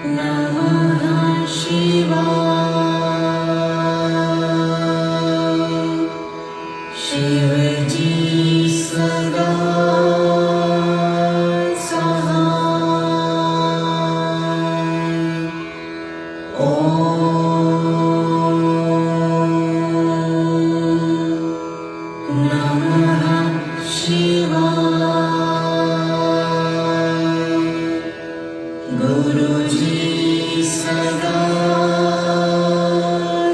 नमः शिवाय। शिवजी सदा सहाय। नमः शिवाय। गुरुजी सदा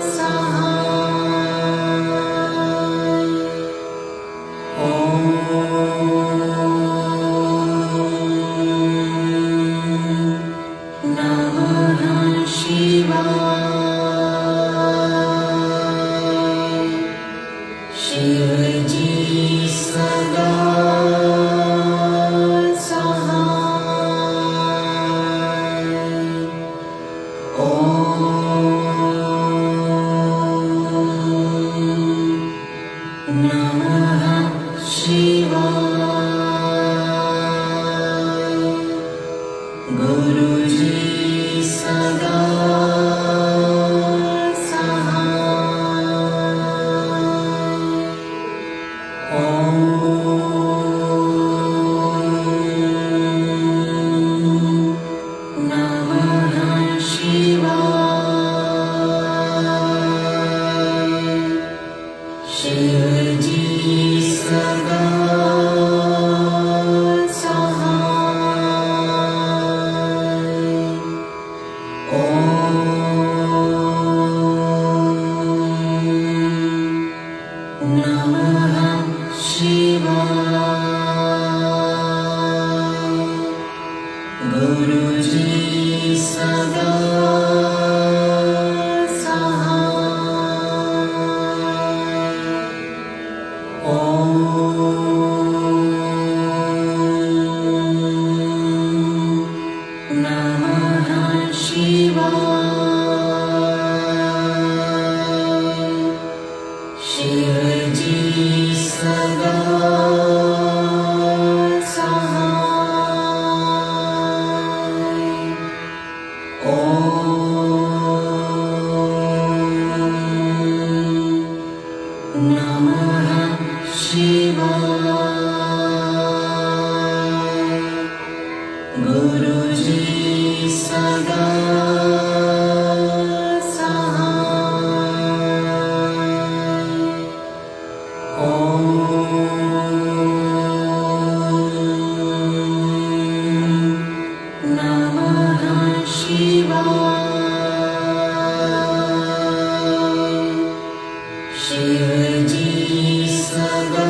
सहाय। नमः शिवाय। शिवजी सदा नमः शिवाय। गुरुजी सदा नमः शिवाय। शिवजी सदा नमः शिवाय। गुरुजी सदा नमः शिवाय। शिवजी सदा नमः शिवाय। गुरुजी सदा नमः शिवाय। शिवजी सदा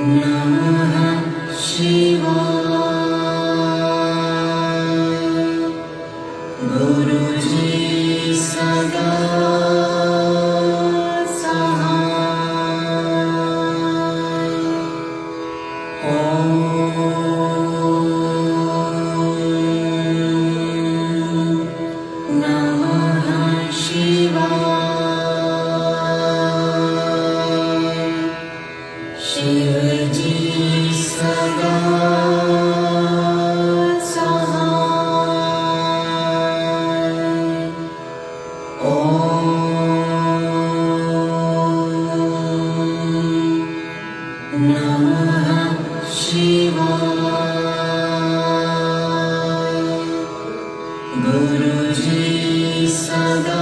नमः शिवाय। गुरुजी सदा नमः शिवाय। शिवजी सदा नमः शिवाय। गुरुजी सदा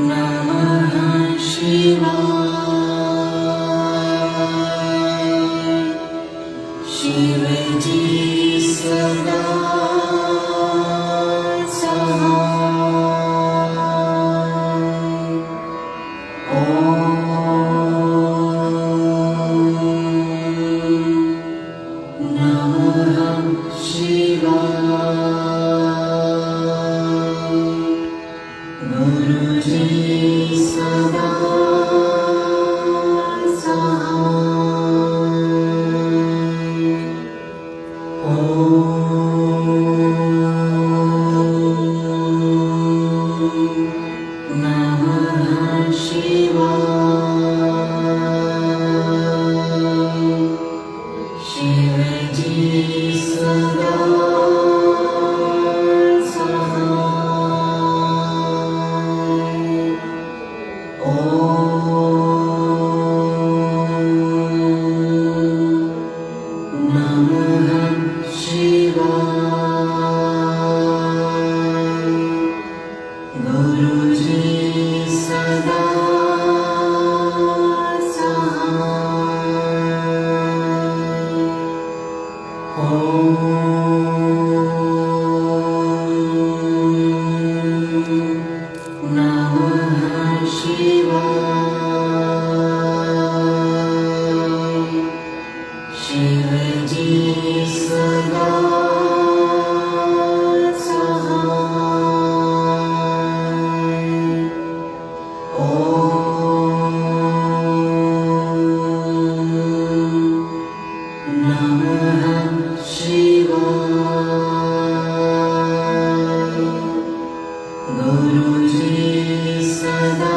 नमः शिवाय। शिवजी सदा गुरुजी सदा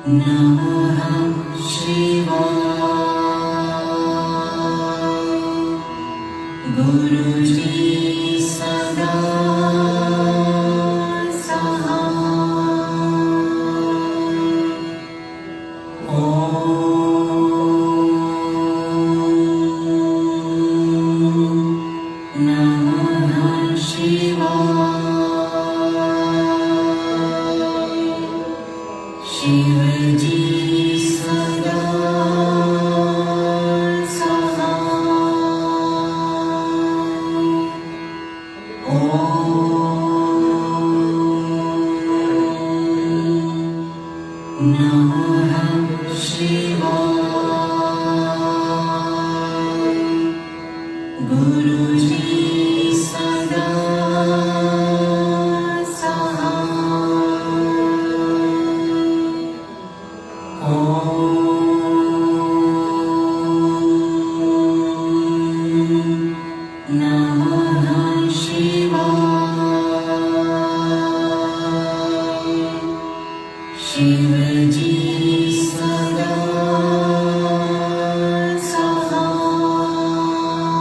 नमः शिवाय गुरुजी सदा शिवजी सदा नमः शिवाय गुरुजी सदा नमः शिवाय शिवजी सदा नमः शिवाय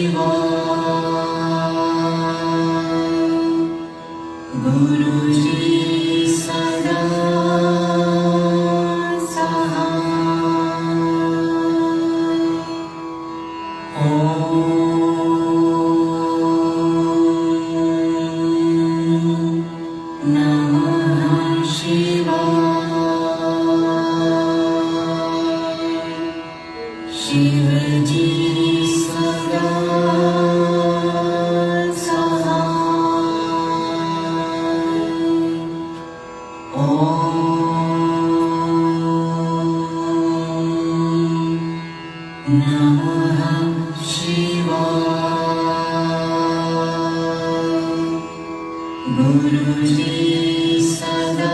गुरुजी सदा नमः शिवाय शिवजी सदा नमः शिवाय गुरुजी सदा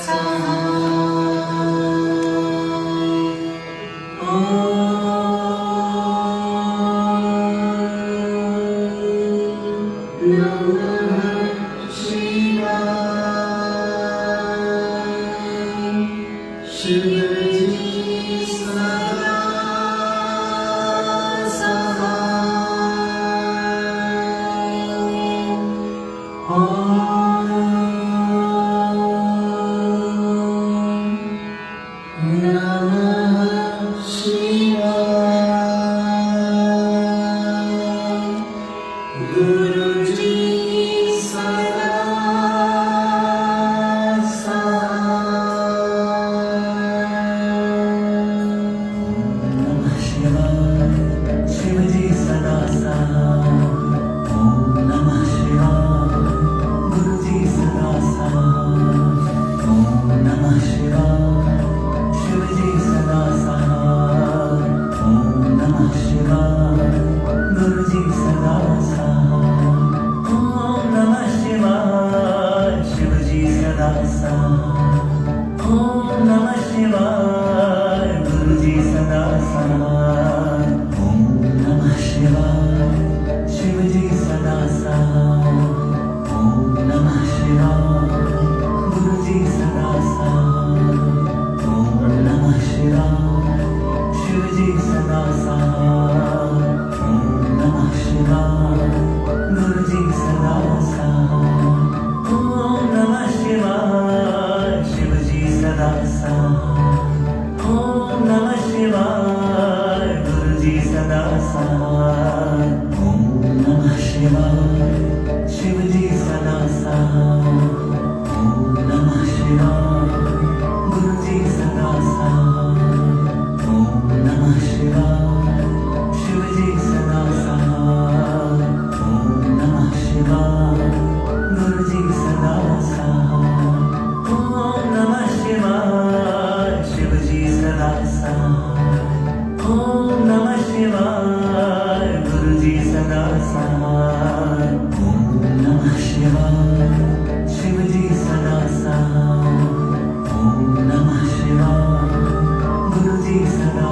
नमः शिवाय शिवजी सदा नमः शिवाय गुरुजी सदा नमः शिवाय शिवजी सदा ओम नमः शिवाय गुरुजी सदा ओम नमः शिवाय शिवजी सदा ओम नमः शिवाय गुरुजी सदा ओम नमः शिवाय शिवजी सदा ओम नमः शिवाय गुरुजी सदा ओम नमः शिवाय शिवजी सदा ओम नमः शिवाय गुरुजी सदा ओम नमः शिवाय शिवजी सदा ओम नमः शिवाय गुरुजी सदा ओम नमः शिवाय शिवजी सदा ओम नमः शिवाय गुरुजी सदा ओम नमः शिवाय शिवजी सदा ओम नमः शिवाय गुरुजी सदा ओम नमः शिवाय शिवजी सदा ओम नमः शिवाय गुरुजी सदा ओम नमः शिवाय शिवजी सदा ओम नमः शिवाय गुरुजी सदा ओम नमः शिवाय शिवजी सदा ओम नमः शिवाय गुरुजी सदा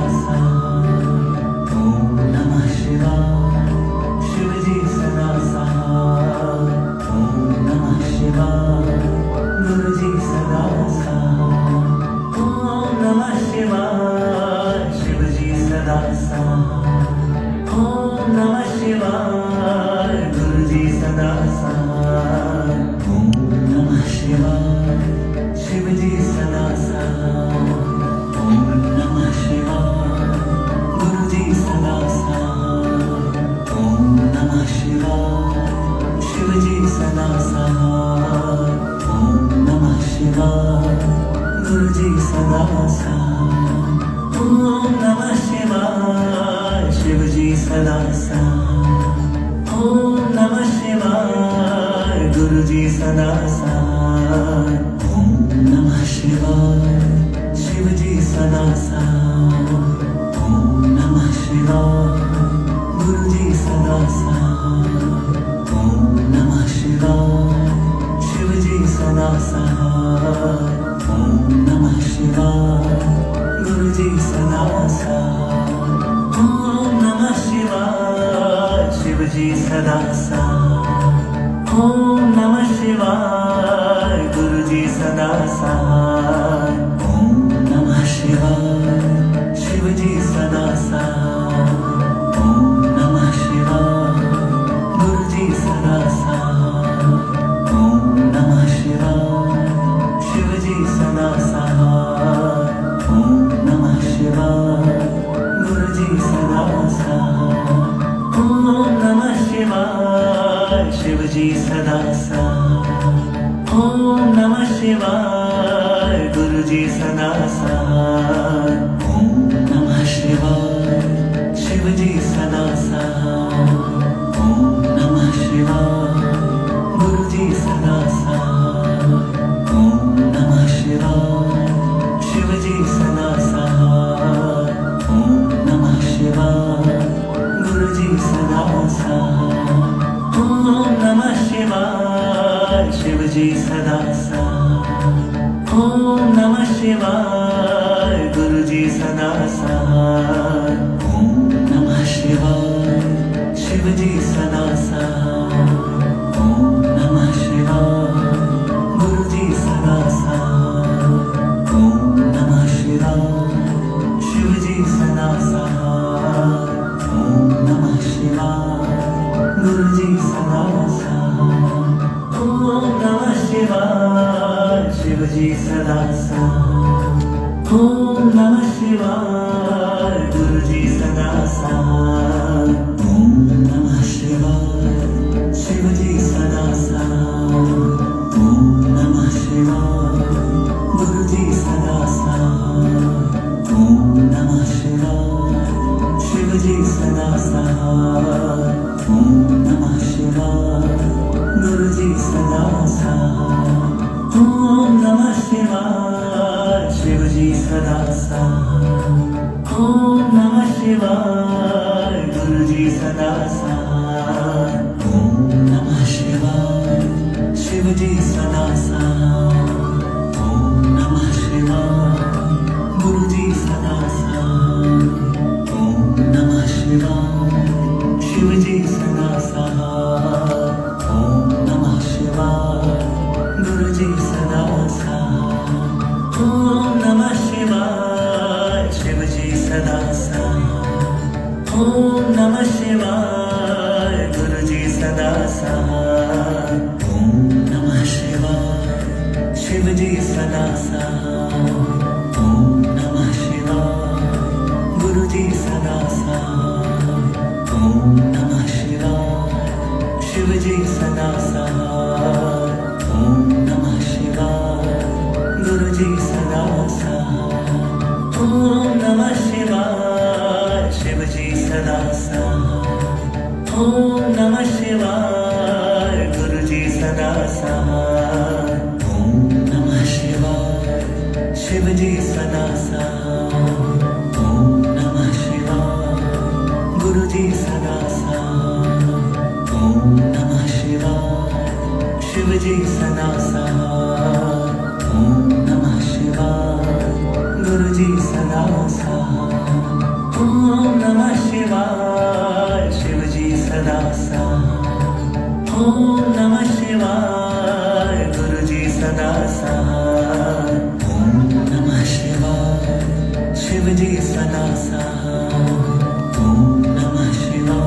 साथ। ओम नमः शिवाय शिवजी सदा साथ। ओम नमः शिवाय गुरुजी सदा साथ। ओम नमः शिवाय शिवजी सदा साथ। ओम नमः शिवाय गुरुजी सदा साथ। ओम नमः शिवाय शिवजी सदा साथ। ओम नमः शिवाय गुरुजी सदा साथ। ओम नमः शिवाय शिवजी सदा साथ। ओम नमः शिवाय गुरुजी सदा साथ। ओम नमः शिवाय शिवजी सदा साथ। ओम नमः शिवाय गुरुजी सदा साथ। ओम नमः शिवाय शिवजी सदा साथ। ओम नमः शिवाय गुरुजी सदा साथ। ओम नमः शिवाय शिवजी सदा साथ। ओम नमः शिवाय गुरुजी सदा साथ। ओम नमः शिवाय शिवजी सदा साथ। ओम नमः शिवाय गुरुजी सदा साथ। ओम नमः शिवाय शिवजी सदा साथ। ओम नमः शिवाय गुरुजी सदा साथ। ओम नमः शिवाय शिवजी सदा साथ। ओम नमः शिवाय गुरुजी सदा साथ। ओम नमः शिवाय शिवजी सदा साथ। ओम नमः शिवाय गुरुजी सदा साथ। ओम नमः शिवाय शिवजी सदा साथ। ओम नमः शिवाय गुरुजी सदा साथ। ओम नमः शिवाय शिवजी सदा साथ। ओम नमः शिवाय गुरुजी सदा साथ। ओम नमः शिवाय शिवजी सदा साथ। ओम नमः शिवाय गुरुजी सदा साथ। ओम नमः शिवाय शिवजी सदा साथ। ओम नमः शिवाय गुरुजी सदा साथ। ओम नमः शिवाय शिवजी सदा साथ। ओम नमः शिवाय गुरुजी सदा साथ। ओम नमः शिवाय शिवजी सदा साथ। ओम नमः शिवाय गुरुजी सदा साथ। ओम नमः शिवाय शिवजी सदा साथ। ओम नमः शिवाय गुरुजी सदा साथ। ओम नमः शिवाय शिवजी सदा साथ। ओम नमः शिवाय गुरुजी सदा साथ। ओम नमः शिवाय शिवजी सदा साथ। ओम नमः शिवाय गुरुजी सदा साथ। ओम नमः शिवाय शिवजी सदा साथ। ओम नमः शिवाय गुरुजी सदा साथ। ओम नमः शिवाय शिवजी सदा साथ। ओम नमः शिवाय गुरुजी सदा साथ। ओम नमः शिवाय शिवजी सदा साथ। ओम नमः शिवाय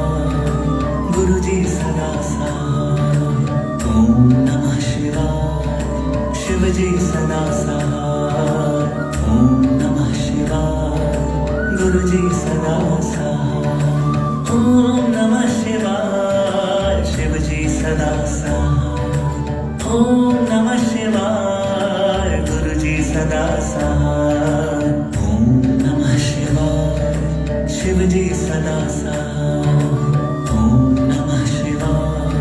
गुरुजी सदा साथ। ओम नमः शिवाय शिवजी सदा साथ। ओम नमः शिवाय गुरुजी सदा साथ। ओम नमः शिवाय शिवजी सदा साथ। ओम नमः शिवाय गुरुजी सदा साथ। ओम नमः शिवाय शिवजी सदा साथ। ओम नमः शिवाय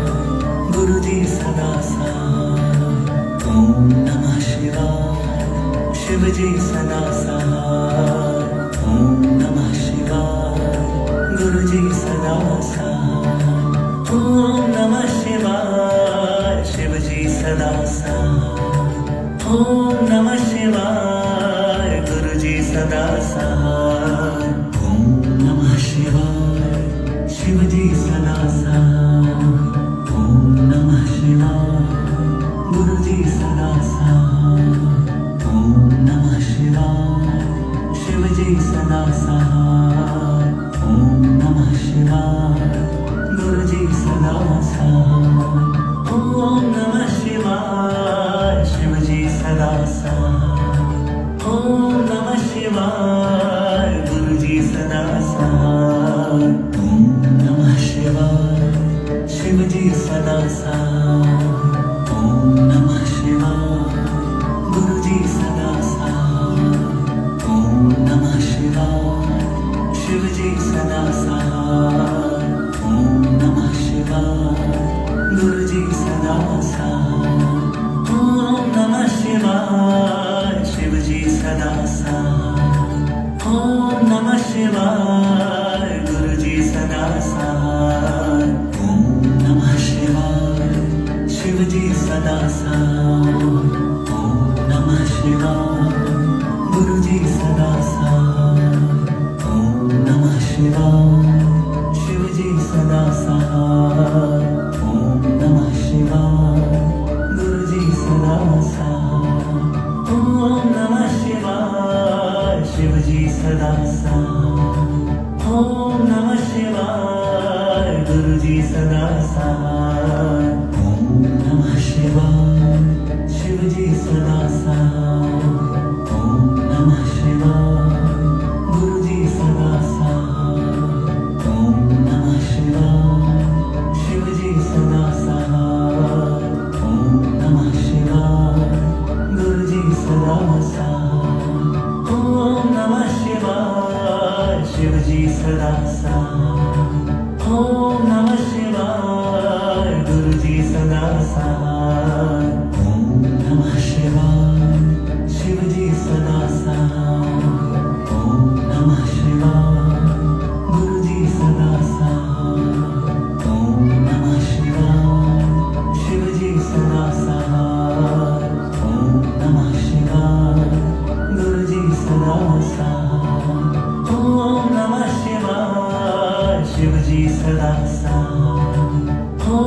गुरुजी सदा साथ। ओम नमः शिवाय शिवजी सदा साथ। ओम नमः शिवाय गुरुजी सदा साथ। ओम नमः शिवाय शिवजी सदा साथ। ओम नमः शिवाय गुरुजी सदा साथ। शिवजी सदा सहाय ओम नमः शिवाय गुरुजी सदा सहाय ओम नमः शिवाय शिवजी सदा सहाय ओम नमः शिवाय गुरुजी सदा सहाय ओम नमः शिवाय शिवजी सदा सहाय ओम नमः शिवाय गुरुजी सदा सहाय ओम नमः शिवाय शिवजी सदा सहाय ओम नमः शिवाय गुरुजी सदा सहाय ओम नमः शिवाय शिवजी सदा सहाय ओम नमः शिवाय गुरुजी सदा सहाय ओम नमः शिवाय शिवजी सदा सहाय ओम नमः शिवाय गुरुजी सदा सहाय ओम नमः शिवाय शिवजी सदा सहाय ओम नमः शिवाय गुरुजी सदा सहाय ओम नमः शिवाय शिवजी सदा सहाय ओम नमः शिवाय गुरुजी सदा सहाय ओम नमः शिवाय शिवजी सदा सहाय ओम नमः शिवाय गुरुजी सदा सहाय ओम नमः शिवाय शिवजी सदा सहाय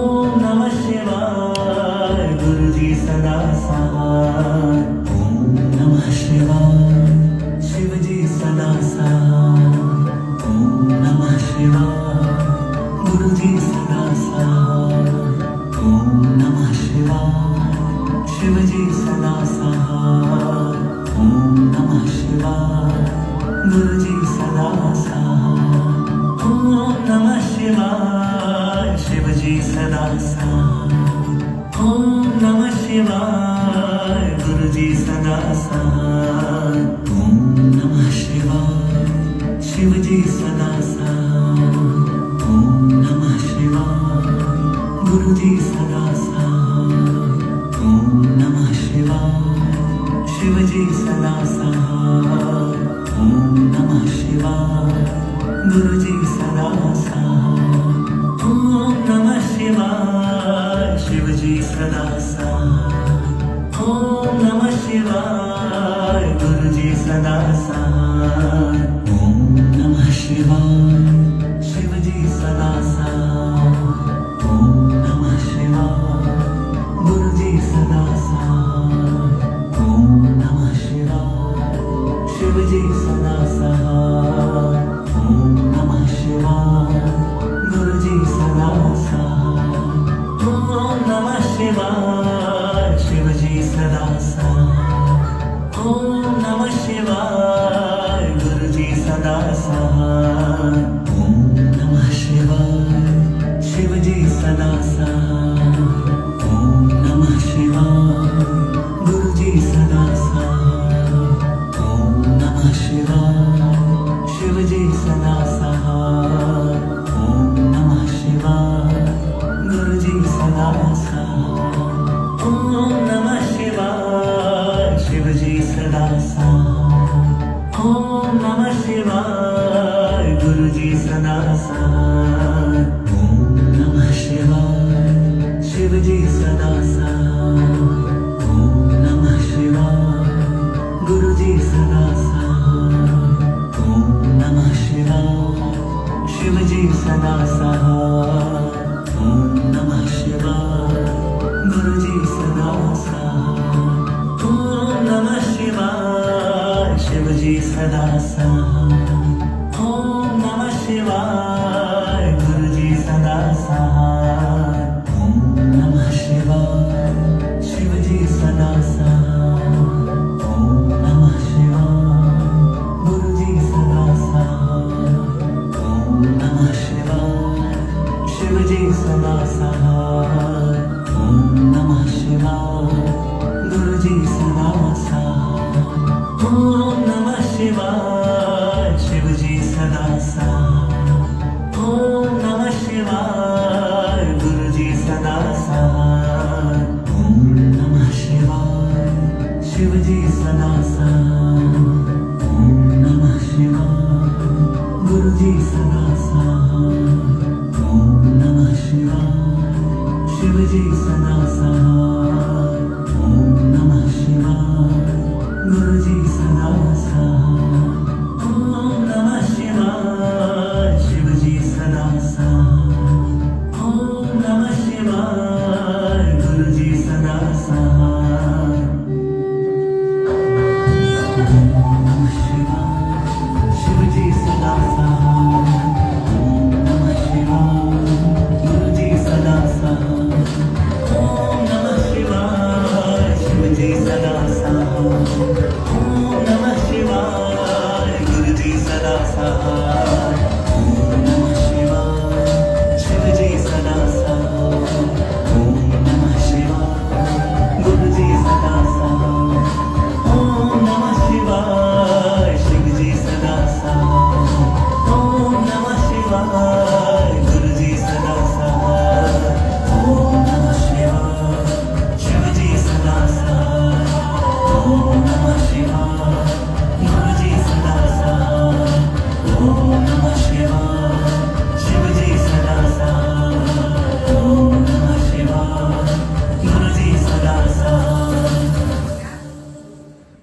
ओम नमः शिवाय गुरुजी सदा सहाय ओम नमः शिवाय शिवजी सदा सहाय ओम नमः शिवाय गुरुजी सदा सहाय ओम नमः शिवाय शिवजी सदा सहाय ओम नमः शिवाय गुरुजी सदा सहाय ओम नमः शिवाय शिवजी सदा सहाय ओम नमः शिवाय गुरुजी सदा सहाय ओम नमः शिवाय शिवजी सदा सहाय ओम नमः शिवाय गुरुजी सदा सहाय ओम नमः शिवाय शिवजी सदा सहाय ओम नमः शिवाय गुरुजी सदा सहाय ओम नमः शिवाय शिवजी सदा सहाय ओम नमः शिवाय गुरुजी सदा सहाय ओम नमः शिवाय शिवजी सदा सहाय ओम नमः शिवाय गुरुजी सदा सहाय ओम नमः शिवाय शिवजी सदा सहाय ओम नमः शिवाय गुरुजी सदा सहाय ओम नमः शिवाय शिवजी सदा सहाय ओम नमः शिवाय गुरुजी सदा सहाय ओम नमः शिवाय शिवजी सदा सहाय ओम नमः शिवाय गुरुजी सदा सहाय ओम नमः शिवाय शिवजी सदा सहाय ओम नमः शिवाय गुरुजी सदा सहाय ओम नमः शिवाय शिवजी सदा सहाय ओम नमः शिवाय गुरुजी सदा सहाय ओम नमः शिवाय शिवजी सदा सहाय ओम नमः शिवाय गुरुजी सदा सहाय ओम नमः शिवाय शिवजी सदा सहाय ओम नमः शिवाय गुरुजी सदा सहाय ओम नमः शिवाय शिवजी सदा सहाय ओम नमः शिवाय गुरुजी सदा सहाय ओम नमः शिवाय शिवजी सदा सहाय ओम नमः शिवाय गुरुजी सदा सहाय ओम नमः शिवाय शिवजी सदा सहाय ओम नमः शिवाय गुरुजी सदा सहाय ओम नमः शिवाय शिवजी सदा सहाय ओम नमः शिवाय गुरुजी सदा सहाय ओम नमः शिवाय सदा साथ. ओम नमः शिवाय गुरुजी सदा साथ. ओम नमः शिवाय शिवजी सदा साथ. ओम नमः शिवाय गुरुजी सदा साथ. ओम नमः शिवाय शिवजी सदा साथ. ओम नमः शिवाय गुरुजी सदा साथ. ओम नमः शिवाय शिवजी सदा साथ. ओम नमः शिवाय गुरुजी सदा साथ. ओम नमः शिवाय शिवजी सदा साथ. ओम नमः शिवाय गुरुजी सदा साथ. ओम नमः शिवाय शिवजी सदा साथ. ओम नमः शिवाय गुरुजी सदा साथ.